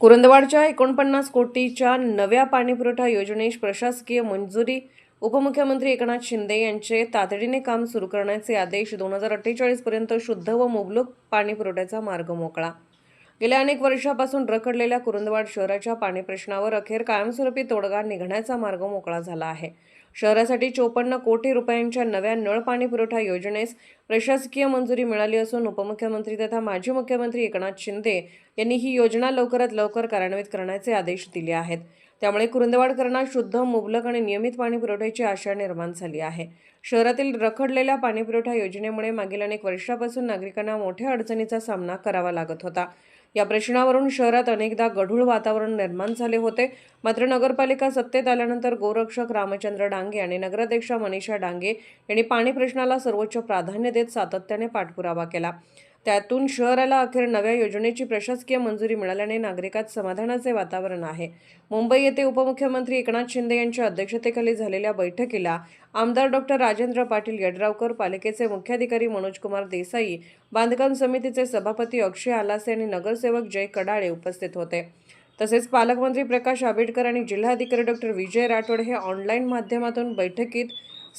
कुरुंदवाडच्या 49 कोटीच्या नव्या पाणीपुरवठा योजनेस प्रशासकीय मंजुरी. उपमुख्यमंत्री एकनाथ शिंदे यांचे तातडीने काम सुरू करण्याचे आदेश. 2048 पर्यंत शुद्ध व मुबलक पाणीपुरवठ्याचा मार्ग मोकळा. गेल्या अनेक वर्षांपासून रखडलेल्या कुरुंदवाड शहराच्या पाणी प्रश्नावर अखेर कायमस्वरूपी तोडगा निघण्याचा मार्ग मोकळा झाला आहे. शहरासाठी 54 कोटी रुपयांच्या नव्या नळ पाणी पुरवठा योजनेस प्रशासकीय मंजुरी मिळाली असून उपमुख्यमंत्री तथा माजी मुख्यमंत्री एकनाथ शिंदे यांनी ही योजना लवकरात लवकर कार्यान्वित करण्याचे आदेश दिले आहेत. त्यामुळे कुरुंदवाडकरांना शुद्ध, मुबलक आणि नियमित पाणी पुरवठ्याची आशा निर्माण झाली आहे. शहरातील रखडलेल्या पाणीपुरवठा योजनेमुळे मागील अनेक वर्षांपासून नागरिकांना मोठ्या अडचणीचा सामना करावा लागत होता. या प्रश्नावरून शहरात अनेकदा गढूळ वातावरण निर्माण झाले होते. मात्र नगरपालिका सत्तेत आल्यानंतर गोरक्षक रामचंद्र डांगे आणि नगराध्यक्षा मनीषा डांगे यांनी पाणी प्रश्नाला सर्वोच्च प्राधान्य देत सातत्याने पाठपुरावा केला. त्यातून शहराला अखेर नव्या योजनेची प्रशासकीय मंजुरी मिळाल्याने नागरिकात समाधानाचे वातावरण आहे. मुंबई येथे उपमुख्यमंत्री एकनाथ शिंदे यांच्या अध्यक्षतेखाली झालेल्या बैठकीला आमदार डॉक्टर राजेंद्र पाटील यड्रावकर, पालिकेचे मुख्याधिकारी मनोज कुमार देसाई, बांधकाम समितीचे सभापती अक्षय आलासे आणि नगरसेवक जय कडाळे उपस्थित होते. तसेच पालकमंत्री प्रकाश आंबेडकर आणि जिल्हाधिकारी डॉक्टर विजय राठोड हे ऑनलाईन माध्यमातून बैठकीत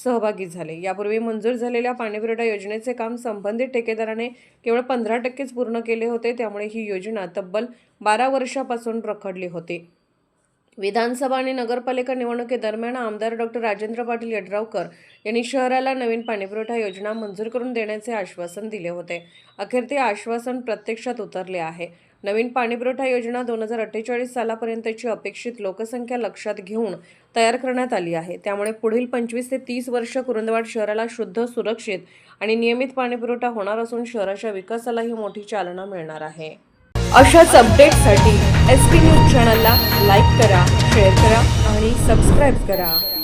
सहभागी झाले. यापूर्वी मंजूर झालेल्या पाणीपुरवठा योजनेचे काम संबंधित ठेकेदाराने केवळ 15% पूर्ण केले होते. त्यामुळे ही योजना तब्बल 12 वर्षांपासून रखडली होती. विधानसभा आणि नगरपालिका निवडणुकीदरम्यान आमदार डॉक्टर राजेंद्र पाटील यड्रावकर यांनी शहराला नवीन पाणीपुरवठा योजना मंजूर करून देण्याचे आश्वासन दिले होते. अखेर ते आश्वासन प्रत्यक्षात उतरले आहे. नवीन पाणीपुरवठा योजना 2048 सालापर्यंतची अपेक्षित लोकसंख्या लक्षात घेऊन तयार करण्यात आली आहे. त्यामुळे पुढील 25 ते 30 वर्ष कुरुंदवाड शहराला शुद्ध, सुरक्षित आणि नियमित पाणीपुरवठा होणार असून शहराच्या विकासालाही मोठी चालना मिळणार आहे. अशाच अपडेट्ससाठी SP न्यूज चॅनलला लाईक करा, शेअर करा आणि सबस्क्राईब करा.